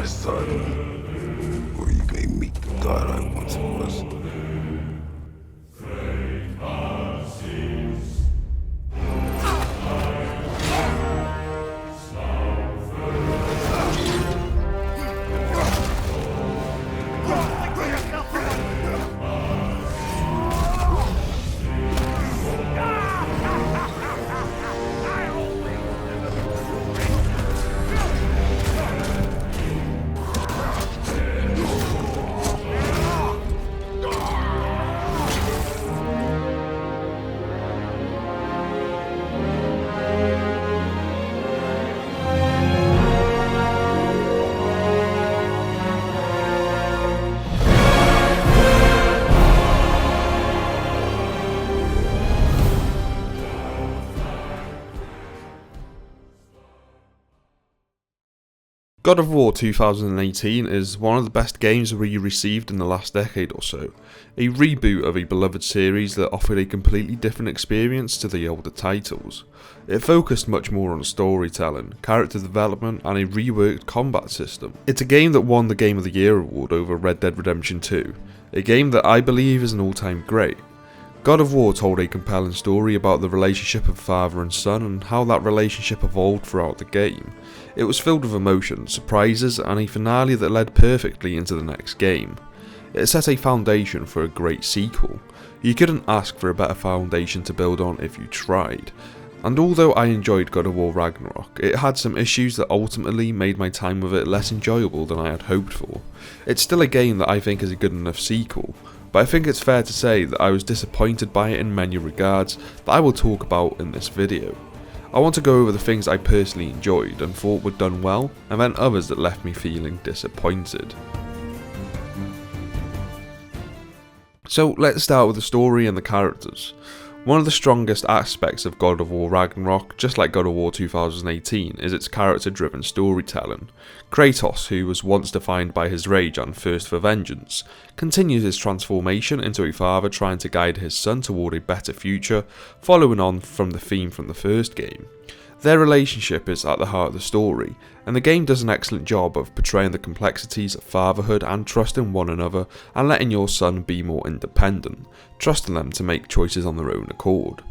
my son, or you may meet the god I once was. God of War 2018 is one of the best games we received in the last decade or so, a reboot of a beloved series that offered a completely different experience to the older titles. It focused much more on storytelling, character development and a reworked combat system. It's a game that won the Game of the Year award over Red Dead Redemption 2, a game that I believe is an all-time great. God of War told a compelling story about the relationship of father and son and how that relationship evolved throughout the game. It was filled with emotion, surprises and a finale that led perfectly into the next game. It set a foundation for a great sequel. You couldn't ask for a better foundation to build on if you tried. And although I enjoyed God of War Ragnarok, it had some issues that ultimately made my time with it less enjoyable than I had hoped for. It's still a game that I think is a good enough sequel, but I think it's fair to say that I was disappointed by it in many regards that I will talk about in this video. I want to go over the things I personally enjoyed and thought were done well, and then others that left me feeling disappointed. So let's start with the story and the characters. One of the strongest aspects of God of War Ragnarok, just like God of War 2018, is its character-driven storytelling. Kratos, who was once defined by his rage and thirst for vengeance, continues his transformation into a father trying to guide his son toward a better future, following on from the theme from the first game. Their relationship is at the heart of the story, and the game does an excellent job of portraying the complexities of fatherhood and trust in one another and letting your son be more independent, trusting them to make choices on their own accord.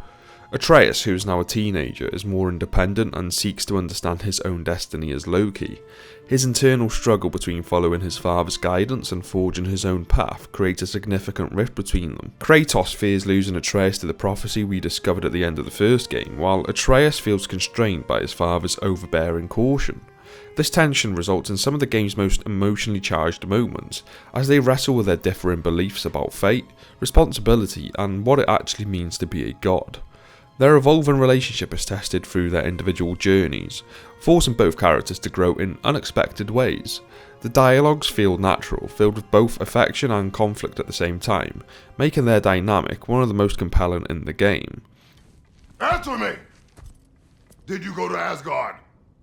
Atreus, who is now a teenager, is more independent and seeks to understand his own destiny as Loki. His internal struggle between following his father's guidance and forging his own path creates a significant rift between them. Kratos fears losing Atreus to the prophecy we discovered at the end of the first game, while Atreus feels constrained by his father's overbearing caution. This tension results in some of the game's most emotionally charged moments, as they wrestle with their differing beliefs about fate, responsibility, and what it actually means to be a god. Their evolving relationship is tested through their individual journeys, forcing both characters to grow in unexpected ways. The dialogues feel natural, filled with both affection and conflict at the same time, making their dynamic one of the most compelling in the game. Answer me! Did you go to Asgard?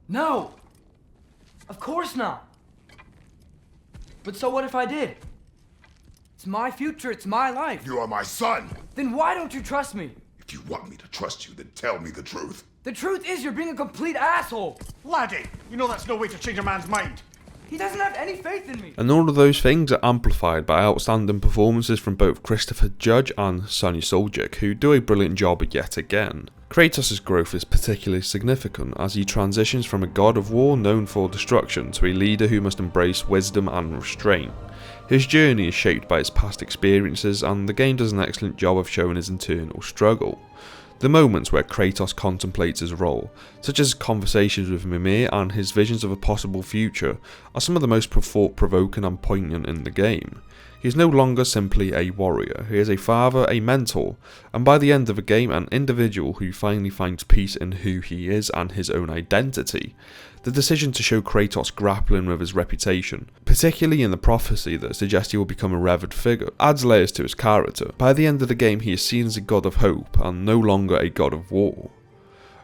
No! Of course not! But so what if I did? It's my future, it's my life. You are my son! Then why don't you trust me? If you want me to trust you, then tell me the truth. The truth is you're being a complete asshole! Laddie, you know that's no way to change a man's mind. He doesn't have any faith in me! And all of those things are amplified by outstanding performances from both Christopher Judge and Sonya Soljic, who do a brilliant job yet again. Kratos' growth is particularly significant as he transitions from a god of war known for destruction to a leader who must embrace wisdom and restraint. His journey is shaped by his past experiences, and the game does an excellent job of showing his internal struggle. The moments where Kratos contemplates his role, such as conversations with Mimir and his visions of a possible future, are some of the most thought-provoking and poignant in the game. He is no longer simply a warrior, he is a father, a mentor, and by the end of the game an individual who finally finds peace in who he is and his own identity. The decision to show Kratos grappling with his reputation, particularly in the prophecy that suggests he will become a revered figure, adds layers to his character. By the end of the game he is seen as a god of hope and no longer a god of war.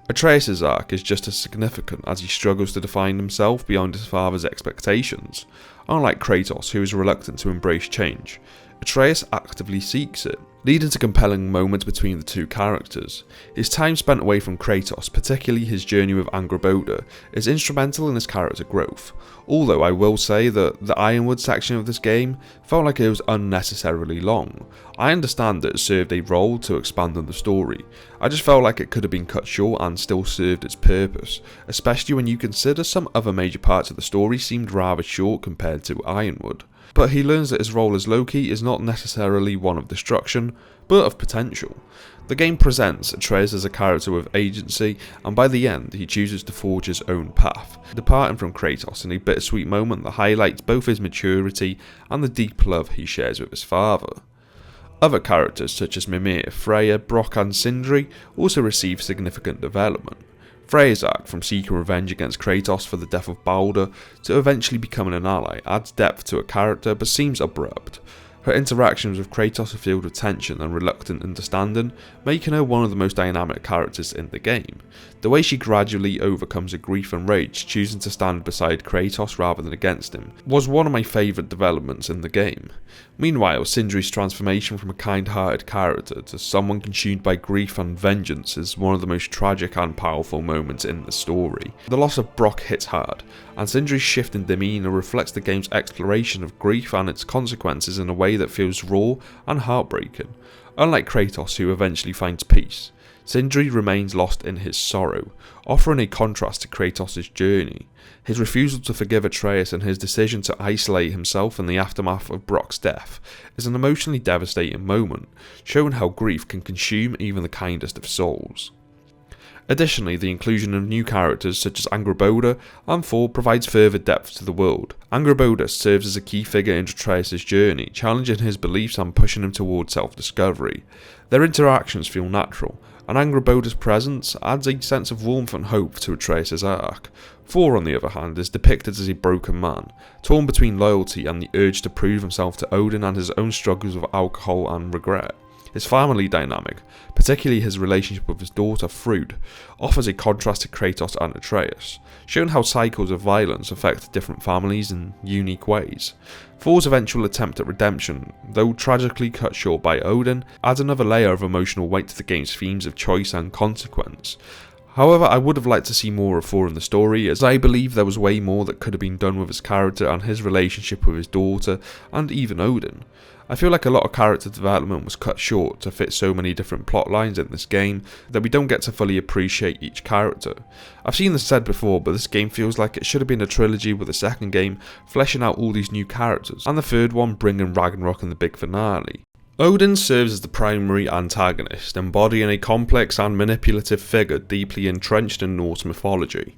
Atreus' arc is just as significant as he struggles to define himself beyond his father's expectations. Unlike Kratos, who is reluctant to embrace change, Atreus actively seeks it. leading to compelling moments between the two characters. His time spent away from Kratos, particularly his journey with Angrboda, is instrumental in his character growth, although I will say that the Ironwood section of this game felt like it was unnecessarily long. I understand that it served a role to expand on the story, I just felt like it could have been cut short and still served its purpose, especially when you consider some other major parts of the story seemed rather short compared to Ironwood. But he learns that his role as Loki is not necessarily one of destruction, but of potential. The game presents Atreus as a character with agency, and by the end he chooses to forge his own path, departing from Kratos in a bittersweet moment that highlights both his maturity and the deep love he shares with his father. Other characters such as Mimir, Freya, Brock and Sindri also receive significant development. Freya's arc from seeking revenge against Kratos for the death of Baldur to eventually becoming an ally adds depth to her character but seems abrupt. Her interactions with Kratos are filled with tension and reluctant understanding, making her one of the most dynamic characters in the game. The way she gradually overcomes her grief and rage, choosing to stand beside Kratos rather than against him, was one of my favourite developments in the game. Meanwhile, Sindri's transformation from a kind-hearted character to someone consumed by grief and vengeance is one of the most tragic and powerful moments in the story. The loss of Brock hits hard, and Sindri's shift in demeanour reflects the game's exploration of grief and its consequences in a way that feels raw and heartbreaking. Unlike Kratos, who eventually finds peace, Sindri remains lost in his sorrow, offering a contrast to Kratos' journey. His refusal to forgive Atreus and his decision to isolate himself in the aftermath of Brock's death is an emotionally devastating moment, showing how grief can consume even the kindest of souls. Additionally, the inclusion of new characters such as Angrboda and Thor provides further depth to the world. Angrboda serves as a key figure in Atreus' journey, challenging his beliefs and pushing him towards self-discovery. Their interactions feel natural, and Angrboda's presence adds a sense of warmth and hope to Atreus' arc. Thor, on the other hand, is depicted as a broken man, torn between loyalty and the urge to prove himself to Odin and his own struggles with alcohol and regret. His family dynamic, particularly his relationship with his daughter Thrud, offers a contrast to Kratos and Atreus, showing how cycles of violence affect different families in unique ways. Thor's eventual attempt at redemption, though tragically cut short by Odin, adds another layer of emotional weight to the game's themes of choice and consequence. However, I would have liked to see more of Thor in the story, as I believe there was way more that could have been done with his character and his relationship with his daughter, and even Odin. I feel like a lot of character development was cut short to fit so many different plot lines in this game that we don't get to fully appreciate each character. I've seen this said before, but this game feels like it should have been a trilogy with the second game fleshing out all these new characters, and the third one bringing Ragnarok in the big finale. Odin serves as the primary antagonist, embodying a complex and manipulative figure deeply entrenched in Norse mythology.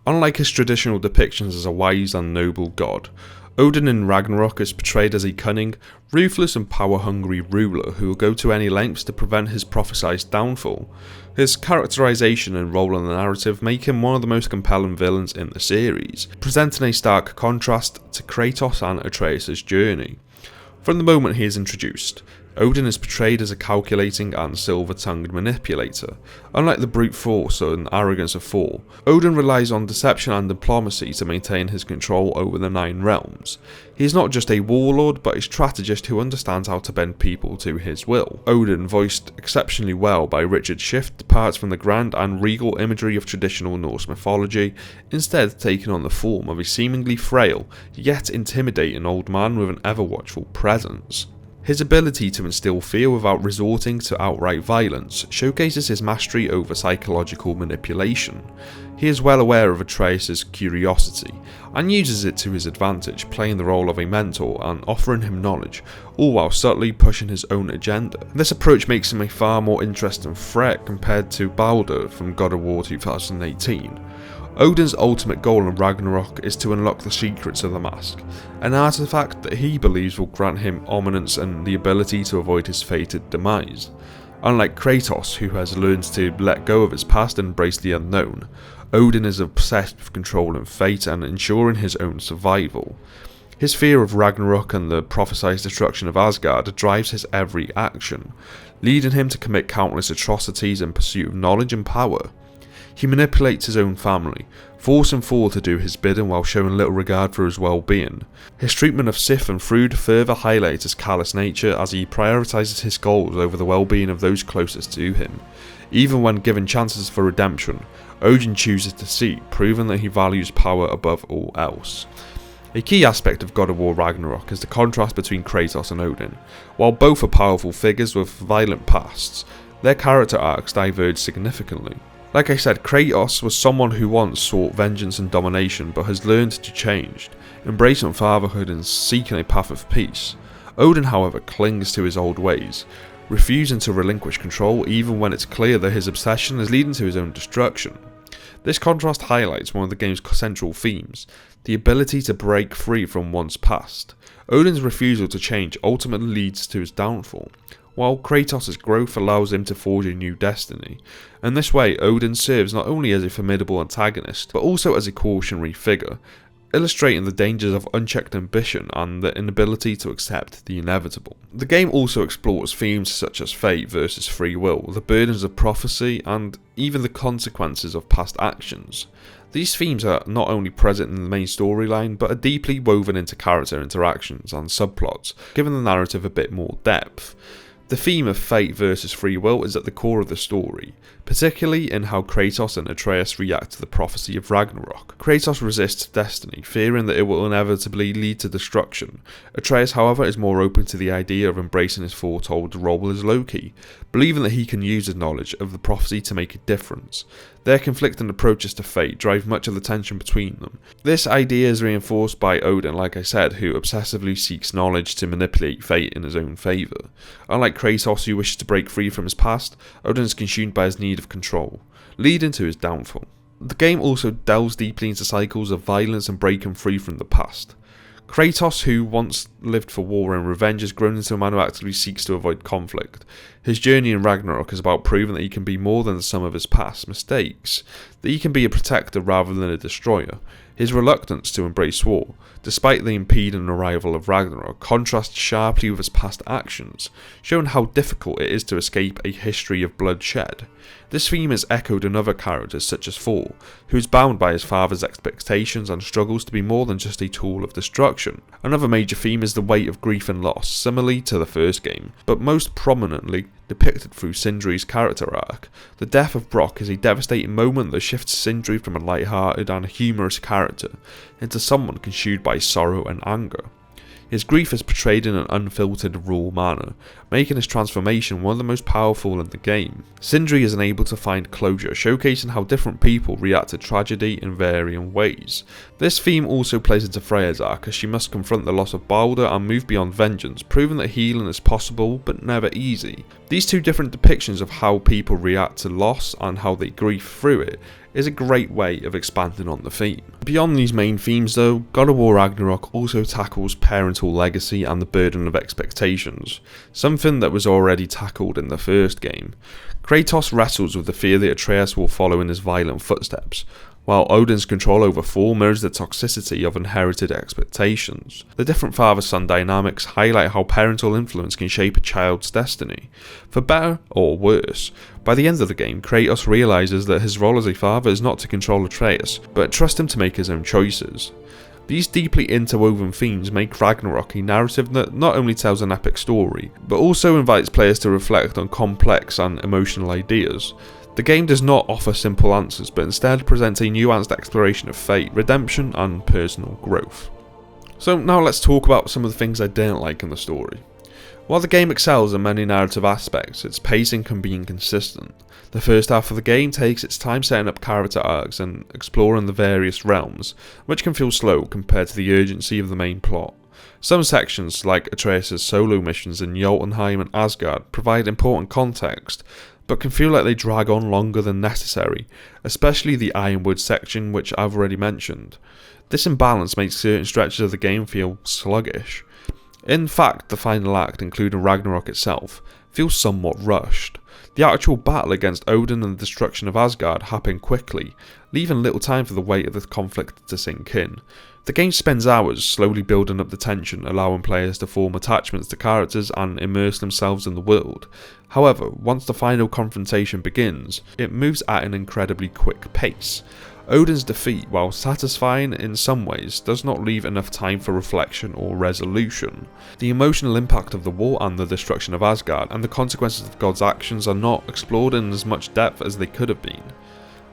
Unlike his traditional depictions as a wise and noble god, Odin in Ragnarok is portrayed as a cunning, ruthless and power-hungry ruler who will go to any lengths to prevent his prophesied downfall. His characterization and role in the narrative make him one of the most compelling villains in the series, presenting a stark contrast to Kratos and Atreus' journey. From the moment he is introduced, Odin is portrayed as a calculating and silver-tongued manipulator. Unlike the brute force and arrogance of Thor, Odin relies on deception and diplomacy to maintain his control over the Nine Realms. He is not just a warlord, but a strategist who understands how to bend people to his will. Odin, voiced exceptionally well by Richard Schiff, departs from the grand and regal imagery of traditional Norse mythology, instead taking on the form of a seemingly frail, yet intimidating old man with an ever-watchful presence. His ability to instill fear without resorting to outright violence showcases his mastery over psychological manipulation. He is well aware of Atreus' curiosity, and uses it to his advantage, playing the role of a mentor and offering him knowledge, all while subtly pushing his own agenda. This approach makes him a far more interesting threat compared to Baldur from God of War 2018. Odin's ultimate goal in Ragnarok is to unlock the secrets of the mask, an artifact that he believes will grant him omniscience and the ability to avoid his fated demise. Unlike Kratos, who has learned to let go of his past and embrace the unknown, Odin is obsessed with controlling fate and ensuring his own survival. His fear of Ragnarok and the prophesied destruction of Asgard drives his every action, leading him to commit countless atrocities in pursuit of knowledge and power. He manipulates his own family, forcing Thor to do his bidding while showing little regard for his well-being. His treatment of Sif and Thrud further highlights his callous nature as he prioritises his goals over the well-being of those closest to him. Even when given chances for redemption, Odin chooses deceit, proving that he values power above all else. A key aspect of God of War Ragnarok is the contrast between Kratos and Odin. While both are powerful figures with violent pasts, their character arcs diverge significantly. Like I said, Kratos was someone who once sought vengeance and domination but has learned to change, embracing fatherhood and seeking a path of peace. Odin, however, clings to his old ways, refusing to relinquish control even when it's clear that his obsession is leading to his own destruction. This contrast highlights one of the game's central themes, the ability to break free from one's past. Odin's refusal to change ultimately leads to his downfall, while Kratos' growth allows him to forge a new destiny. In this way, Odin serves not only as a formidable antagonist, but also as a cautionary figure, illustrating the dangers of unchecked ambition and the inability to accept the inevitable. The game also explores themes such as fate versus free will, the burdens of prophecy, and even the consequences of past actions. These themes are not only present in the main storyline, but are deeply woven into character interactions and subplots, giving the narrative a bit more depth. The theme of fate versus free will is at the core of the story, particularly in how Kratos and Atreus react to the prophecy of Ragnarok. Kratos resists destiny, fearing that it will inevitably lead to destruction. Atreus, however, is more open to the idea of embracing his foretold role as Loki, believing that he can use his knowledge of the prophecy to make a difference. Their conflicting approaches to fate drive much of the tension between them. This idea is reinforced by Odin, like I said, who obsessively seeks knowledge to manipulate fate in his own favour. Unlike Kratos, who wishes to break free from his past, Odin is consumed by his need of control, leading to his downfall. The game also delves deeply into cycles of violence and breaking free from the past. Kratos, who once lived for war and revenge, has grown into a man who actively seeks to avoid conflict. His journey in Ragnarok is about proving that he can be more than the sum of his past mistakes, that he can be a protector rather than a destroyer. His reluctance to embrace war, despite the impending arrival of Ragnarok, contrasts sharply with his past actions, showing how difficult it is to escape a history of bloodshed. This theme is echoed in other characters such as Thor, who is bound by his father's expectations and struggles to be more than just a tool of destruction. Another major theme is the weight of grief and loss, similarly to the first game, but most prominently depicted through Sindri's character arc. The death of Brock is a devastating moment that shifts Sindri from a light-hearted and humorous character into someone consumed by sorrow and anger. His grief is portrayed in an unfiltered, raw manner, making his transformation one of the most powerful in the game. Sindri is unable to find closure, showcasing how different people react to tragedy in varying ways. This theme also plays into Freya's arc, as she must confront the loss of Balder and move beyond vengeance, proving that healing is possible but never easy. These two different depictions of how people react to loss and how they grieve through it is a great way of expanding on the theme. Beyond these main themes though, God of War Ragnarok also tackles parental legacy and the burden of expectations, something that was already tackled in the first game. Kratos wrestles with the fear that Atreus will follow in his violent footsteps, while Odin's control over Thor mirrors the toxicity of inherited expectations. The different father-son dynamics highlight how parental influence can shape a child's destiny, for better or worse. By the end of the game, Kratos realises that his role as a father is not to control Atreus, but trust him to make his own choices. These deeply interwoven themes make Ragnarok a narrative that not only tells an epic story, but also invites players to reflect on complex and emotional ideas. The game does not offer simple answers, but instead presents a nuanced exploration of fate, redemption, and personal growth. So now let's talk about some of the things I didn't like in the story. While the game excels in many narrative aspects, its pacing can be inconsistent. The first half of the game takes its time setting up character arcs and exploring the various realms, which can feel slow compared to the urgency of the main plot. Some sections, like Atreus' solo missions in Jotunheim and Asgard, provide important context, but can feel like they drag on longer than necessary, especially the Ironwood section, which I've already mentioned. This imbalance makes certain stretches of the game feel sluggish. In fact, the final act, including Ragnarok itself, feels somewhat rushed. The actual battle against Odin and the destruction of Asgard happen quickly, leaving little time for the weight of the conflict to sink in. The game spends hours slowly building up the tension, allowing players to form attachments to characters and immerse themselves in the world. However, once the final confrontation begins, it moves at an incredibly quick pace. Odin's defeat, while satisfying in some ways, does not leave enough time for reflection or resolution. The emotional impact of the war and the destruction of Asgard, and the consequences of God's actions are not explored in as much depth as they could have been.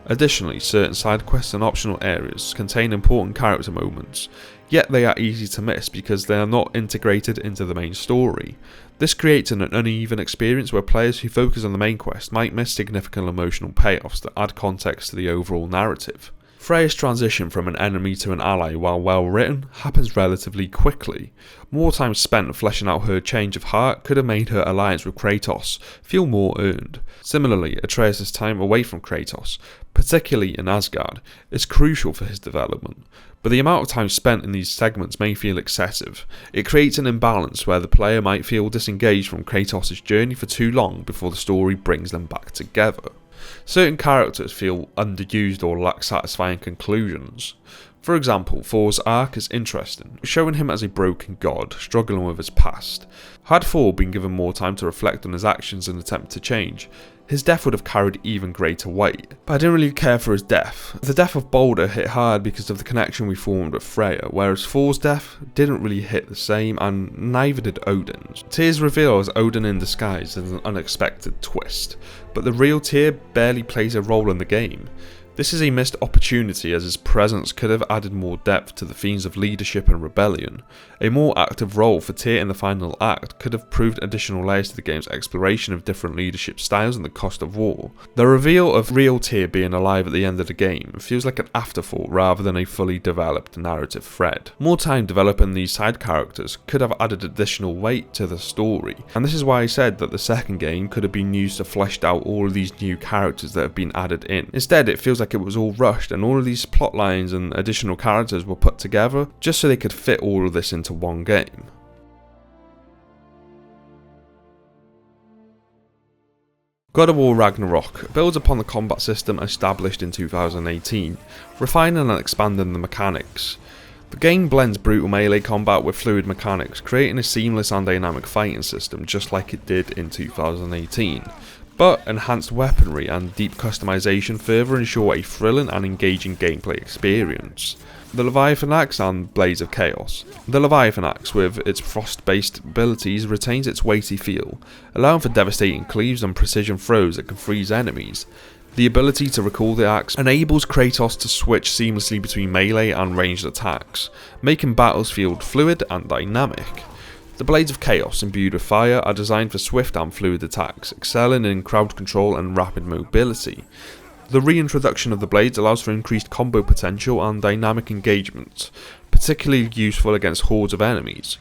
Additionally, certain side quests and optional areas contain important character moments, yet they are easy to miss because they are not integrated into the main story. This creates an uneven experience where players who focus on the main quest might miss significant emotional payoffs that add context to the overall narrative. Freya's transition from an enemy to an ally, while well written, happens relatively quickly. More time spent fleshing out her change of heart could have made her alliance with Kratos feel more earned. Similarly, Atreus' time away from Kratos, particularly in Asgard, is crucial for his development, but the amount of time spent in these segments may feel excessive. It creates an imbalance where the player might feel disengaged from Kratos' journey for too long before the story brings them back together. Certain characters feel underused or lack satisfying conclusions. For example, Thor's arc is interesting, showing him as a broken god, struggling with his past. Had Thor been given more time to reflect on his actions and attempt to change, his death would have carried even greater weight. But I didn't really care for his death. The death of Balder hit hard because of the connection we formed with Freya, whereas Thor's death didn't really hit the same, and neither did Odin's. Tyr's reveal as Odin in disguise is an unexpected twist, but the real Tyr barely plays a role in the game. This is a missed opportunity as his presence could have added more depth to the themes of leadership and rebellion. A more active role for Tyr in the final act could have proved additional layers to the game's exploration of different leadership styles and the cost of war. The reveal of real Tyr being alive at the end of the game feels like an afterthought rather than a fully developed narrative thread. More time developing these side characters could have added additional weight to the story, and this is why I said that the second game could have been used to flesh out all of these new characters that have been added in. Instead, it feels like it was all rushed and all of these plot lines and additional characters were put together just so they could fit all of this into one game. God of War Ragnarok builds upon the combat system established in 2018, refining and expanding the mechanics. The game blends brutal melee combat with fluid mechanics, creating a seamless and dynamic fighting system just like it did in 2018. But enhanced weaponry and deep customization further ensure a thrilling and engaging gameplay experience. The Leviathan Axe and Blades of Chaos. The Leviathan Axe, with its frost-based abilities, retains its weighty feel, allowing for devastating cleaves and precision throws that can freeze enemies. The ability to recall the axe enables Kratos to switch seamlessly between melee and ranged attacks, making battles feel fluid and dynamic. The Blades of Chaos, imbued with fire, are designed for swift and fluid attacks, excelling in crowd control and rapid mobility. The reintroduction of the blades allows for increased combo potential and dynamic engagement, particularly useful against hordes of enemies.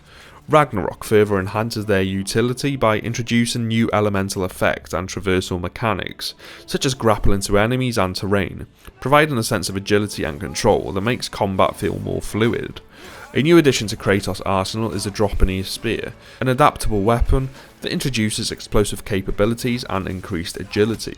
Ragnarok further enhances their utility by introducing new elemental effects and traversal mechanics, such as grappling to enemies and terrain, providing a sense of agility and control that makes combat feel more fluid. A new addition to Kratos' arsenal is the Draupnir Spear, an adaptable weapon that introduces explosive capabilities and increased agility.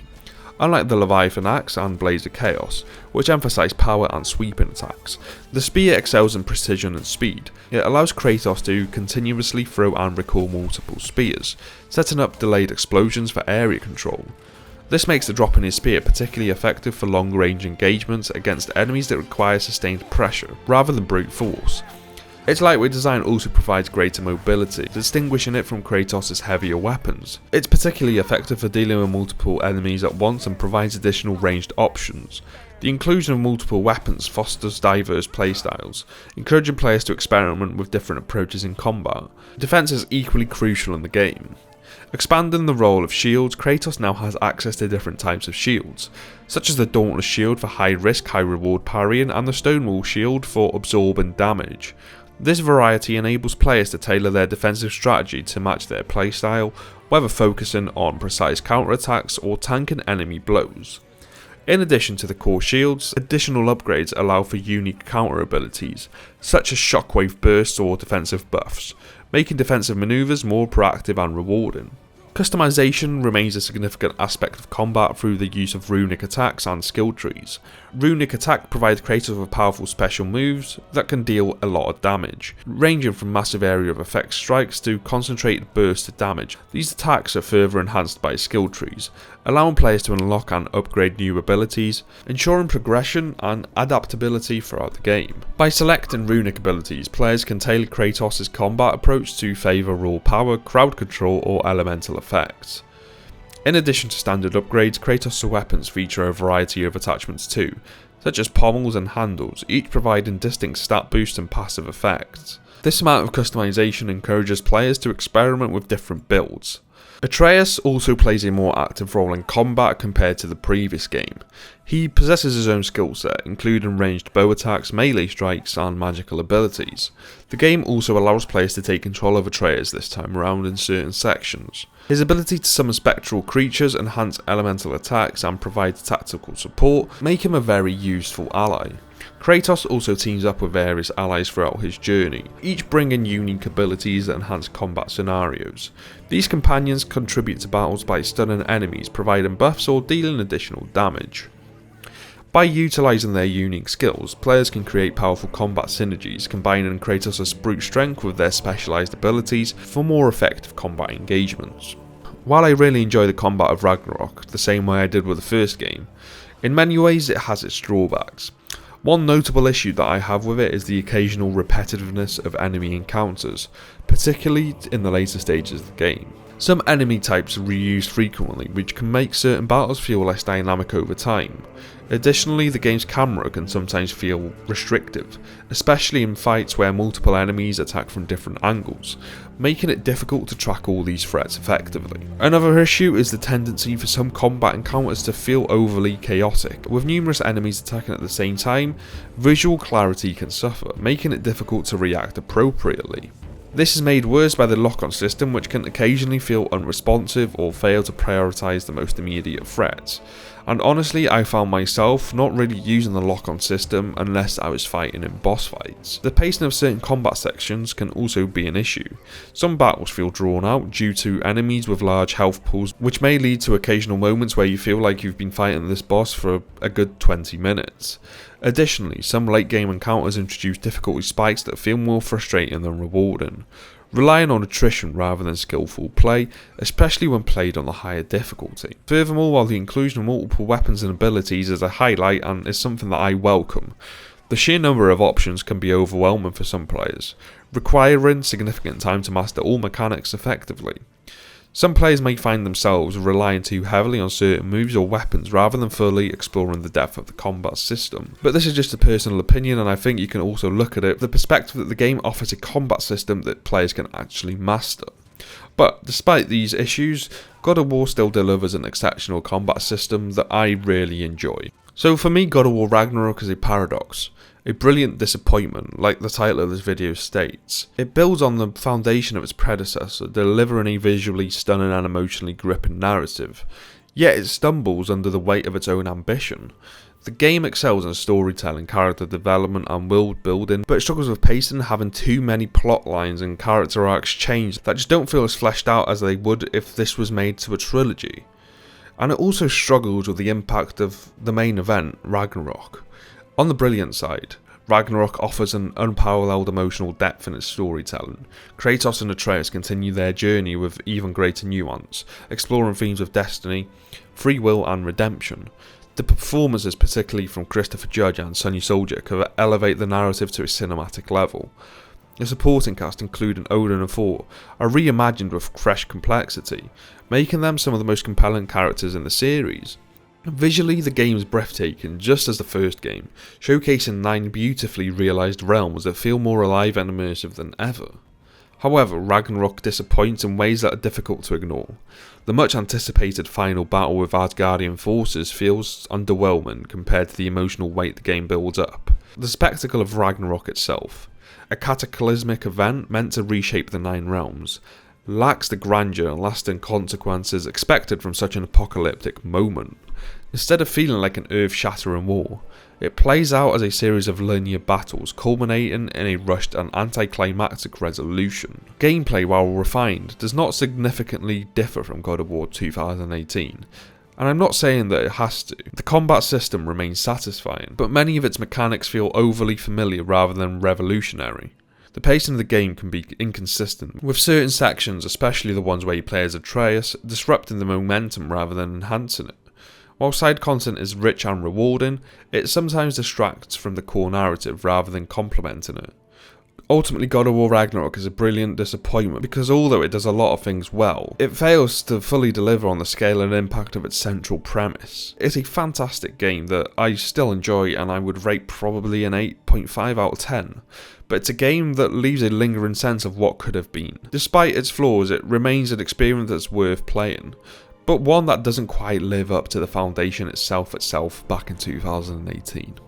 Unlike the Leviathan Axe and Blades of Chaos, which emphasise power and sweeping attacks, the spear excels in precision and speed. It allows Kratos to continuously throw and recall multiple spears, setting up delayed explosions for area control. This makes the Draupnir Spear particularly effective for long-range engagements against enemies that require sustained pressure, rather than brute force. Its lightweight design also provides greater mobility, distinguishing it from Kratos' heavier weapons. It's particularly effective for dealing with multiple enemies at once and provides additional ranged options. The inclusion of multiple weapons fosters diverse playstyles, encouraging players to experiment with different approaches in combat. Defense is equally crucial in the game. Expanding the role of shields, Kratos now has access to different types of shields, such as the Dauntless Shield for high risk, high reward parrying, and the Stonewall Shield for absorbing damage. This variety enables players to tailor their defensive strategy to match their playstyle, whether focusing on precise counterattacks or tanking enemy blows. In addition to the core shields, additional upgrades allow for unique counter abilities, such as shockwave bursts or defensive buffs, making defensive maneuvers more proactive and rewarding. Customization remains a significant aspect of combat through the use of runic attacks and skill trees. Runic attack provides Kratos with powerful special moves that can deal a lot of damage, ranging from massive area of effect strikes to concentrated bursts of damage. These attacks are further enhanced by skill trees, allowing players to unlock and upgrade new abilities, ensuring progression and adaptability throughout the game. By selecting runic abilities, players can tailor Kratos' combat approach to favour raw power, crowd control or elemental effects. In addition to standard upgrades, Kratos' weapons feature a variety of attachments too, such as pommels and handles, each providing distinct stat boosts and passive effects. This amount of customization encourages players to experiment with different builds. Atreus also plays a more active role in combat compared to the previous game. He possesses his own skill set, including ranged bow attacks, melee strikes and magical abilities. The game also allows players to take control of Atreus this time around in certain sections. His ability to summon spectral creatures, enhance elemental attacks and provide tactical support make him a very useful ally. Kratos also teams up with various allies throughout his journey, each bringing unique abilities that enhance combat scenarios. These companions contribute to battles by stunning enemies, providing buffs or dealing additional damage. By utilising their unique skills, players can create powerful combat synergies, combining Kratos' brute strength with their specialised abilities for more effective combat engagements. While I really enjoy the combat of Ragnarok, the same way I did with the first game, in many ways it has its drawbacks. One notable issue that I have with it is the occasional repetitiveness of enemy encounters, particularly in the later stages of the game. Some enemy types are reused frequently, which can make certain battles feel less dynamic over time. Additionally, the game's camera can sometimes feel restrictive, especially in fights where multiple enemies attack from different angles, making it difficult to track all these threats effectively. Another issue is the tendency for some combat encounters to feel overly chaotic. With numerous enemies attacking at the same time, visual clarity can suffer, making it difficult to react appropriately. This is made worse by the lock-on system, which can occasionally feel unresponsive or fail to prioritise the most immediate threats. And honestly, I found myself not really using the lock-on system unless I was fighting in boss fights. The pacing of certain combat sections can also be an issue. Some battles feel drawn out due to enemies with large health pools, which may lead to occasional moments where you feel like you've been fighting this boss for a good 20 minutes. Additionally, some late game encounters introduce difficulty spikes that feel more frustrating than rewarding, relying on attrition rather than skillful play, especially when played on the higher difficulty. Furthermore, while the inclusion of multiple weapons and abilities is a highlight and is something that I welcome, the sheer number of options can be overwhelming for some players, requiring significant time to master all mechanics effectively. Some players may find themselves relying too heavily on certain moves or weapons rather than fully exploring the depth of the combat system. But this is just a personal opinion, and I think you can also look at it from the perspective that the game offers a combat system that players can actually master. But despite these issues, God of War still delivers an exceptional combat system that I really enjoy. So for me, God of War Ragnarok is a paradox. A brilliant disappointment, like the title of this video states. It builds on the foundation of its predecessor, delivering a visually stunning and emotionally gripping narrative, yet it stumbles under the weight of its own ambition. The game excels in storytelling, character development and world building, but it struggles with pacing, having too many plot lines and character arcs change that just don't feel as fleshed out as they would if this was made to a trilogy. And it also struggles with the impact of the main event, Ragnarok. On the brilliant side, Ragnarok offers an unparalleled emotional depth in its storytelling. Kratos and Atreus continue their journey with even greater nuance, exploring themes of destiny, free will and redemption. The performances, particularly from Christopher Judge and Sonya Soldier, elevate the narrative to a cinematic level. The supporting cast, including Odin and Thor, are reimagined with fresh complexity, making them some of the most compelling characters in the series. Visually, the game is breathtaking, just as the first game, showcasing 9 beautifully realised realms that feel more alive and immersive than ever. However, Ragnarok disappoints in ways that are difficult to ignore. The much anticipated final battle with Asgardian forces feels underwhelming compared to the emotional weight the game builds up. The spectacle of Ragnarok itself, a cataclysmic event meant to reshape the 9 realms, lacks the grandeur and lasting consequences expected from such an apocalyptic moment. Instead of feeling like an earth-shattering war, It plays out as a series of linear battles, culminating in a rushed and anticlimactic resolution. Gameplay, while refined, does not significantly differ from God of War 2018. And I'm not saying that it has to. The combat system remains satisfying, but many of its mechanics feel overly familiar rather than revolutionary. The pacing of the game can be inconsistent, with certain sections, especially the ones where you play as Atreus, disrupting the momentum rather than enhancing it. While side content is rich and rewarding, it sometimes distracts from the core narrative rather than complementing it. Ultimately, God of War Ragnarok is a brilliant disappointment because although it does a lot of things well, it fails to fully deliver on the scale and impact of its central premise. It's a fantastic game that I still enjoy and I would rate probably an 8.5 out of 10, but it's a game that leaves a lingering sense of what could have been. Despite its flaws, it remains an experience that's worth playing, but one that doesn't quite live up to the foundation itself back in 2018.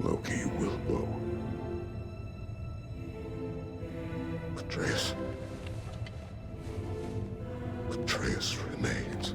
Loki will go. Atreus. Atreus remains.